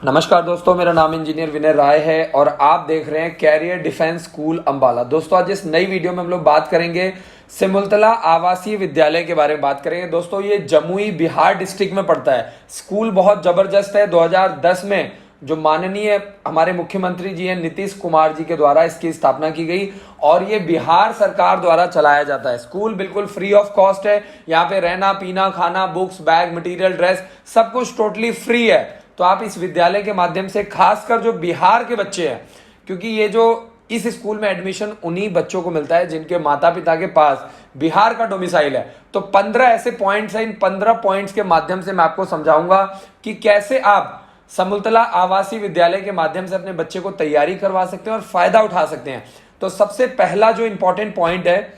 नमस्कार दोस्तों, मेरा नाम इंजीनियर विनय राय है और आप देख रहे हैं कैरियर डिफेंस स्कूल अंबाला। दोस्तों, आज इस नई वीडियो में हम लोग बात करेंगे सिमुलतला आवासीय विद्यालय के बारे में बात करेंगे। दोस्तों, ये जमुई बिहार डिस्ट्रिक्ट में पड़ता है। स्कूल बहुत जबरदस्त है। 2010 में जो माननीय हमारे मुख्यमंत्री जी हैं नीतीश कुमार जी के द्वारा इसकी स्थापना की गई और ये बिहार सरकार द्वारा चलाया जाता है। स्कूल बिल्कुल फ्री ऑफ कॉस्ट है। यहाँ पे रहना, पीना, खाना, बुक्स, बैग, मटेरियल, ड्रेस सब कुछ टोटली फ्री है। तो आप इस विद्यालय के माध्यम से, खासकर जो बिहार के बच्चे हैं, क्योंकि ये जो इस स्कूल में एडमिशन उन्हीं बच्चों को मिलता है जिनके माता पिता के पास बिहार का डोमिसाइल है। तो 15 ऐसे पॉइंट्स हैं। इन 15 पॉइंट्स के माध्यम से मैं आपको समझाऊंगा कि कैसे आप सिमुलतला आवासीय विद्यालय के माध्यम से अपने बच्चे को तैयारी करवा सकते हैं और फायदा उठा सकते हैं। तो सबसे पहला जो इंपॉर्टेंट पॉइंट है,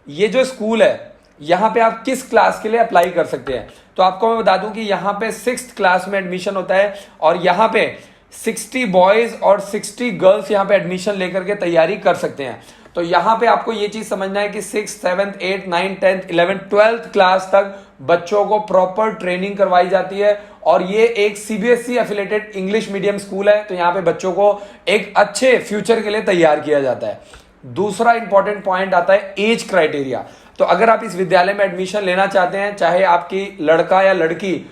ये जो स्कूल है यहाँ पे आप किस क्लास के लिए अप्लाई कर सकते हैं। तो आपको मैं बता दूं कि यहाँ पे 6th क्लास में एडमिशन होता है और यहाँ पे 60 बॉयज और 60 गर्ल्स यहाँ पे एडमिशन लेकर के तैयारी कर सकते हैं। तो यहाँ पे आपको ये चीज समझना है कि 6th, 7th, 8th, 9th, 10th, 11th, 12th class तक बच्चों को प्रॉपर ट्रेनिंग करवाई जाती है और ये एक CBSE affiliated English medium school है। तो यहाँ पे बच्चों को एक अच्छे फ्यूचर के लिए तैयार किया जाता है। दूसरा इंपॉर्टेंट पॉइंट आता है एज क्राइटेरिया। तो अगर आप इस विद्यालय में एडमिशन लेना चाहते हैं, चाहे आपकी लड़का या लड़की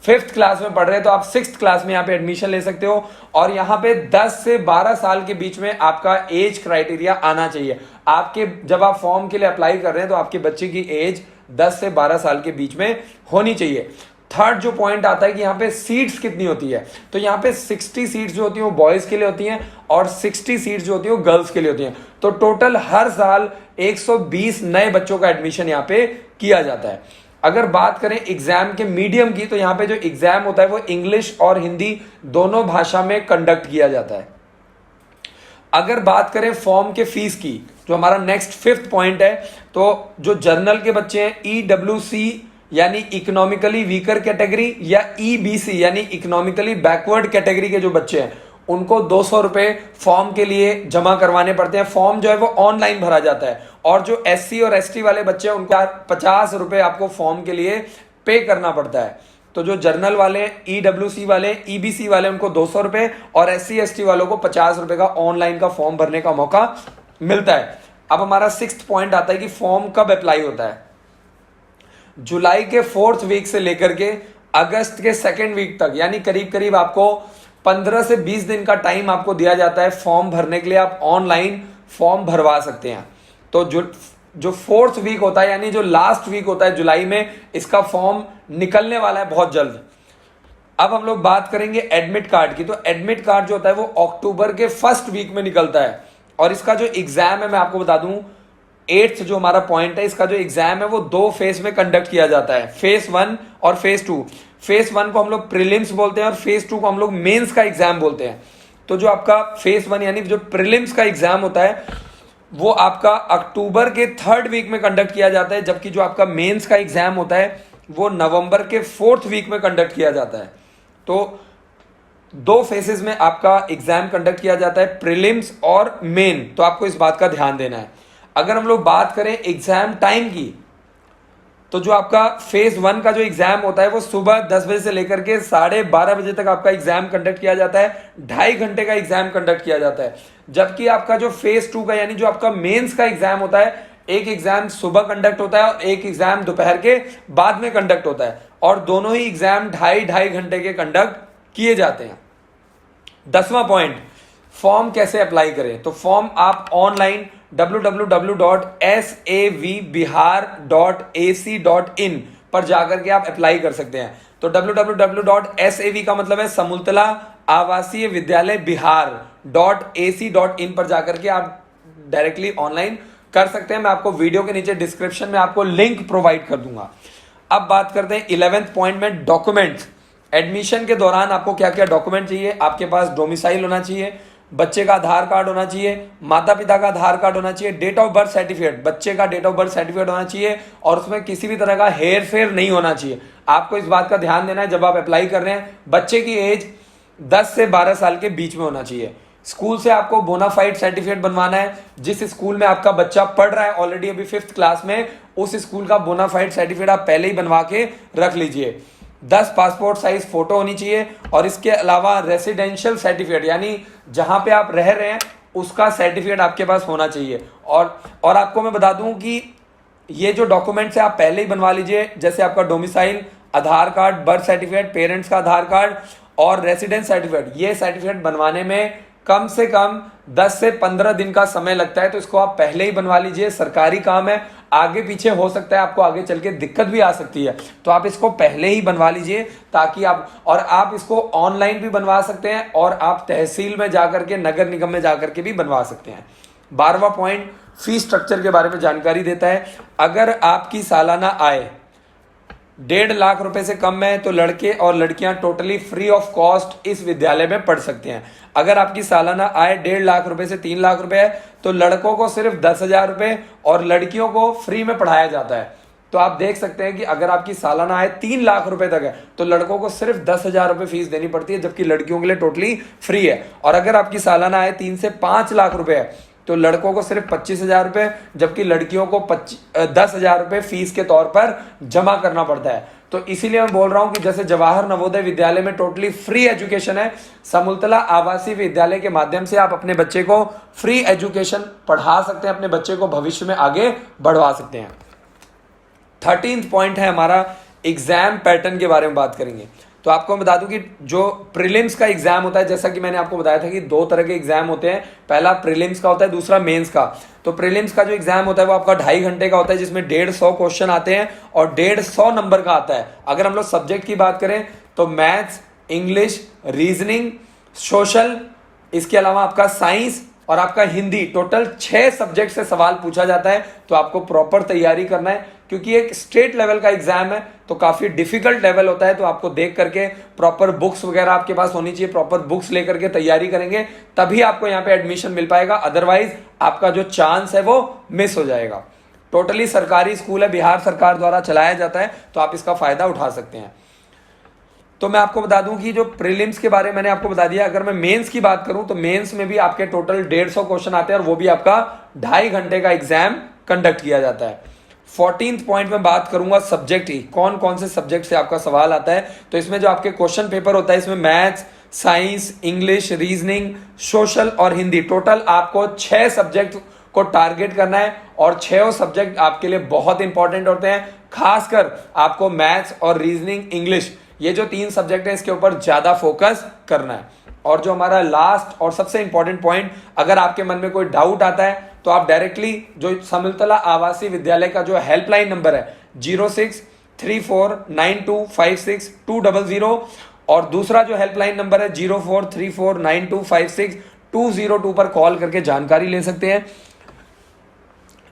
5th क्लास में पढ़ रहे हैं, तो आप 6th क्लास में यहाँ पे एडमिशन ले सकते हो और यहाँ पे 10 से 12 साल के बीच में आपका एज क्राइटेरिया आना चाहिए। आपके जब आप फॉर्म के लिए अप्लाई कर रहे हैं तो आपके बच्चे की एज 10 से 12 साल के बीच में होनी चाहिए। थर्ड जो पॉइंट आता है कि यहाँ पे सीट्स कितनी होती है। तो यहाँ पे 60 सीट्स जो होती हैं वो बॉयज के लिए होती हैं और 60 सीट्स जो होती हैं वो गर्ल्स के लिए होती हैं। तो टोटल हर साल 120 नए बच्चों का एडमिशन यहाँ पे किया जाता है। अगर बात करें एग्जाम के मीडियम की, तो यहाँ पे जो एग्जाम होता है वो इंग्लिश और हिंदी दोनों भाषा में कंडक्ट किया जाता है। अगर बात करें फॉर्म के फीस की, जो हमारा नेक्स्ट 5th पॉइंट है, तो जो जर्नल के बच्चे हैं, EWC यानी इकोनॉमिकली वीकर कैटेगरी या EBC यानी इकोनॉमिकली बैकवर्ड कैटेगरी के जो बच्चे हैं, उनको 200 रुपए फॉर्म के लिए जमा करवाने पड़ते हैं। फॉर्म जो है वो ऑनलाइन भरा जाता है और जो SC और ST वाले बच्चे हैं उनको 50 रुपए आपको फॉर्म के लिए पे करना पड़ता है। तो जो जर्नल वाले, EWC वाले, EBC वाले, उनको 200 रुपए और SC ST वालों को 50 रुपए का ऑनलाइन का फॉर्म भरने का मौका मिलता है। अब हमारा 6th पॉइंट आता है कि फॉर्म कब अप्लाई होता है। जुलाई के 4th वीक से लेकर के अगस्त के 2nd वीक तक, यानी करीब करीब आपको 15 से 20 दिन का टाइम आपको दिया जाता है फॉर्म भरने के लिए। आप ऑनलाइन फॉर्म भरवा सकते हैं। तो जो 4th वीक होता है, यानी जो लास्ट वीक होता है जुलाई में, इसका फॉर्म निकलने वाला है बहुत जल्द। अब हम लोग बात करेंगे एडमिट कार्ड की। तो एडमिट कार्ड जो होता है वो अक्टूबर के 1st वीक में निकलता है और इसका जो एग्जाम है, मैं आपको बता दूं, 8th जो हमारा पॉइंट है, इसका जो एग्जाम है वो 2 फेज में कंडक्ट किया जाता है, फेज 1 और फेज 2। फेज 1 को हम लोग प्रीलिम्स बोलते हैं और फेज 2 को हम लोग मेंस का एग्जाम बोलते हैं। तो जो आपका फेज 1 यानी जो प्रीलिम्स का एग्जाम होता है वो आपका अक्टूबर के 3rd वीक में कंडक्ट किया जाता है, जबकि जो आपका मेंस का एग्जाम होता है वो नवंबर के 4th वीक में कंडक्ट किया जाता है। तो 2 फेजेस में आपका एग्जाम कंडक्ट किया जाता है, प्रीलिम्स और मेन। तो आपको इस बात का ध्यान देना है। अगर हम लोग बात करें एग्जाम टाइम की, तो जो आपका फेज 1 का जो एग्जाम होता है वो सुबह 10 बजे से लेकर के 12:30 बजे तक आपका एग्जाम कंडक्ट किया जाता है। 2.5 घंटे का एग्जाम कंडक्ट किया जाता है। जबकि आपका जो फेज 2 का यानी जो आपका मेंस का एग्जाम होता है, एक एग्जाम सुबह कंडक्ट होता है और एक एग्जाम दोपहर के बाद में कंडक्ट होता है और दोनों ही एग्जाम 2.5 घंटे के कंडक्ट किए जाते हैं। 10वां पॉइंट, फॉर्म कैसे अप्लाई करें। तो फॉर्म आप ऑनलाइन www.savbihar.ac.in पर जाकर के आप अप्लाई कर सकते हैं। तो www.sav का मतलब है सिमुलतला आवासीय विद्यालय बिहार.ac.in पर जाकर के आप डायरेक्टली ऑनलाइन कर सकते हैं। मैं आपको वीडियो के नीचे डिस्क्रिप्शन में आपको लिंक प्रोवाइड कर दूंगा। अब बात करते हैं 11th पॉइंट में डॉक्यूमेंट्स। एडमिशन के दौरान आपको क्या क्या डॉक्यूमेंट चाहिए। आपके पास डोमिसाइल होना चाहिए, बच्चे का आधार कार्ड होना चाहिए, माता पिता का आधार कार्ड होना चाहिए, डेट ऑफ बर्थ सर्टिफिकेट, बच्चे का डेट ऑफ बर्थ सर्टिफिकेट होना चाहिए और उसमें किसी भी तरह का हेर फेर नहीं होना चाहिए। आपको इस बात का ध्यान देना है जब आप अप्लाई कर रहे हैं, बच्चे की एज 10 से 12 साल के बीच में होना चाहिए। स्कूल से आपको बोनाफाइड सर्टिफिकेट बनवाना है। जिस स्कूल में आपका बच्चा पढ़ रहा है ऑलरेडी अभी 5th क्लास में, उस स्कूल का बोनाफाइड सर्टिफिकेट आप पहले ही बनवा के रख लीजिए। 10 पासपोर्ट साइज फोटो होनी चाहिए और इसके अलावा रेसिडेंशियल सर्टिफिकेट यानी जहां पे आप रह रहे हैं उसका सर्टिफिकेट आपके पास होना चाहिए। और आपको मैं बता दूं कि ये जो डॉक्यूमेंट्स है आप पहले ही बनवा लीजिए, जैसे आपका डोमिसाइल, आधार कार्ड, बर्थ सर्टिफिकेट, पेरेंट्स का आधार कार्ड और रेसिडेंस सर्टिफिकेट। ये सर्टिफिकेट बनवाने में कम से कम 10 से 15 दिन का समय लगता है, तो इसको आप पहले ही बनवा लीजिए। सरकारी काम है, आगे पीछे हो सकता है, आपको आगे चल के दिक्कत भी आ सकती है, तो आप इसको पहले ही बनवा लीजिए ताकि आप इसको ऑनलाइन भी बनवा सकते हैं और आप तहसील में जाकर के, नगर निगम में जाकर के भी बनवा सकते हैं। 12वां पॉइंट फीस स्ट्रक्चर के बारे में जानकारी देता है। अगर आपकी सालाना आय 1.5 लाख रुपए से कम है तो लड़के और लड़कियां टोटली फ्री ऑफ कॉस्ट इस विद्यालय में पढ़ सकते हैं। अगर आपकी सालाना आय 1.5 लाख रुपए से 3 लाख रुपए है तो लड़कों को सिर्फ 10,000 रुपए और लड़कियों को फ्री में पढ़ाया जाता है। तो आप देख सकते हैं कि अगर आपकी सालाना आय 3 लाख रुपए तक है तो लड़कों को सिर्फ 10,000 रुपए फीस देनी पड़ती है, जबकि लड़कियों के लिए टोटली फ्री है। और अगर आपकी सालाना आय 3 से 5 लाख रुपए है तो लड़कों को सिर्फ 25,000 रुपए, जबकि लड़कियों को 10,000 रुपए फीस के तौर पर जमा करना पड़ता है। तो इसीलिए मैं बोल रहा हूं कि जैसे जवाहर नवोदय विद्यालय में टोटली फ्री एजुकेशन है, समूलतला आवासीय विद्यालय के माध्यम से आप अपने बच्चे को फ्री एजुकेशन पढ़ा सकते हैं, अपने बच्चे को भविष्य में आगे बढ़वा सकते हैं। 13th पॉइंट है हमारा एग्जाम पैटर्न के बारे में बात करेंगे। तो आपको मैं बता दूं कि जो प्रीलिम्स का एग्जाम होता है, जैसा कि मैंने आपको बताया था कि 2 तरह के एग्जाम होते हैं, पहला प्रीलिम्स का होता है, दूसरा मेंस का। तो प्रीलिम्स का जो एग्जाम होता है वो आपका 2.5 घंटे का होता है, जिसमें 150 क्वेश्चन आते हैं और 150 नंबर का आता है। अगर हम लोग सब्जेक्ट की बात करें तो मैथ्स, इंग्लिश, रीजनिंग, सोशल, इसके अलावा आपका साइंस और आपका हिंदी, टोटल 6 सब्जेक्ट से सवाल पूछा जाता है। तो आपको प्रॉपर तैयारी करना है, क्योंकि एक स्टेट लेवल का एग्जाम है तो काफी डिफिकल्ट लेवल होता है। तो आपको देख करके प्रॉपर बुक्स वगैरह आपके पास होनी चाहिए, प्रॉपर बुक्स लेकर के तैयारी करेंगे तभी आपको यहाँ पे एडमिशन मिल पाएगा, अदरवाइज आपका जो चांस है वो मिस हो जाएगा। टोटली सरकारी स्कूल है, बिहार सरकार द्वारा चलाया जाता है, तो आप इसका फायदा उठा सकते हैं। तो मैं आपको बता दूं कि जो प्रीलिम्स के बारे में मैंने आपको बता दिया, अगर मैं मेंस की बात करूं तो मेंस में भी आपके टोटल 150 क्वेश्चन आते हैं और वो भी आपका 2.5 घंटे का एग्जाम कंडक्ट किया जाता है। 14th पॉइंट में बात करूंगा सब्जेक्ट ही, कौन कौन से सब्जेक्ट से आपका सवाल आता है। तो इसमें जो आपके क्वेश्चन पेपर होता है, इसमें maths, science, English, reasoning, social और हिंदी, टोटल आपको 6 सब्जेक्ट को टारगेट करना है और 6 सब्जेक्ट आपके लिए बहुत इंपॉर्टेंट होते हैं। खासकर आपको मैथ्स और रीजनिंग, इंग्लिश, ये जो 3 सब्जेक्ट है इसके ऊपर ज्यादा फोकस करना है। और जो हमारा लास्ट और सबसे इंपॉर्टेंट पॉइंट, अगर आपके मन में कोई डाउट आता है तो आप डायरेक्टली जो समूलतला आवासीय विद्यालय का जो हेल्पलाइन नंबर है 063492562000 और दूसरा जो हेल्पलाइन नंबर है 043492562002 पर कॉल करके जानकारी ले सकते हैं।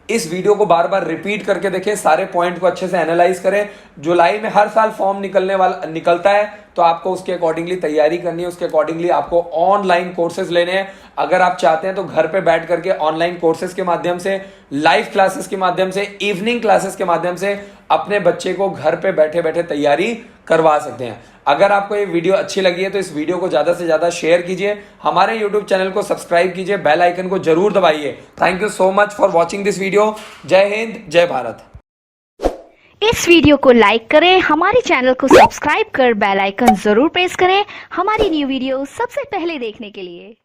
इस वीडियो को बार बार रिपीट करके देखें, सारे पॉइंट को अच्छे से एनालाइज करें। जुलाई में हर साल फॉर्म निकलता है तो आपको उसके अकॉर्डिंगली तैयारी करनी है, उसके अकॉर्डिंगली आपको ऑनलाइन कोर्सेज लेने हैं। अगर आप चाहते हैं तो घर पे बैठ करके ऑनलाइन कोर्सेज के माध्यम से, लाइव क्लासेस के माध्यम से, इवनिंग क्लासेस के माध्यम से अपने बच्चे को घर पे बैठे बैठे तैयारी करवा सकते हैं। अगर आपको ये वीडियो अच्छी लगी है तो इस वीडियो को ज्यादा से ज्यादा शेयर कीजिए, हमारे यूट्यूब चैनल को सब्सक्राइब कीजिए, बेल आइकन को जरूर दबाइए। Thank you so much for watching this video. जय हिंद, जय भारत। इस वीडियो को लाइक करें, हमारे चैनल को सब्सक्राइब कर बेल आइकन जरूर प्रेस करें हमारी न्यू वीडियो सबसे पहले देखने के लिए।